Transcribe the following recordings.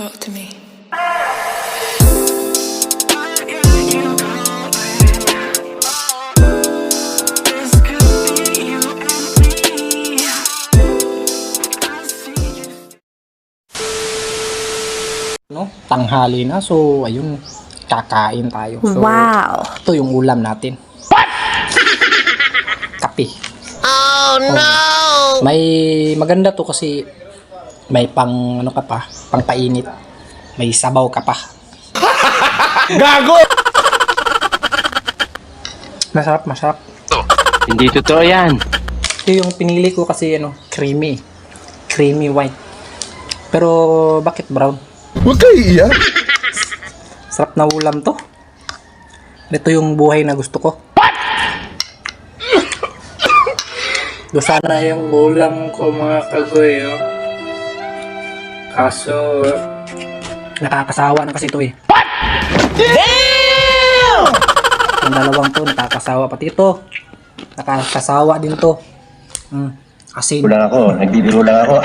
talk to me. No, tanghali na, so ayun, kakain tayo. So, Wow! ito yung ulam natin. What? Kape. Oh no! May maganda to kasi may pang ano ka pa, pang painit. May sabaw ka pa. Gago! Masarap, masarap. Hindi totoo yan. Ito yung pinili ko kasi ano, creamy. Creamy white. Pero bakit brown? Huwag kayo iiyak. Sarap na ulam to. Ito yung buhay na gusto ko. Gusto na yung ulam ko mga kagoy. Oh. Kaso, nakakasawa na kasi ito eh. Damn! Yung dalawang to, nakakasawa. Pati ito, nakakasawa din to. Asin. Lang ako, nagbibiro lang ako.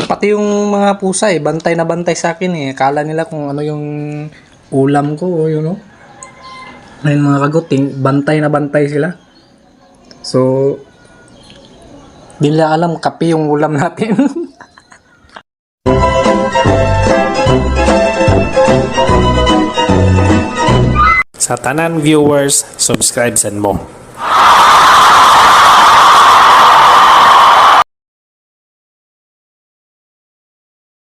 Pati yung mga pusa eh, bantay na bantay sa akin eh. Akala nila kung ano yung ulam ko, you know. Ayun mga kaguting, bantay na bantay sila. So, di nila alam, kape yung ulam natin. Sa tanan viewers, subscribe sa mo.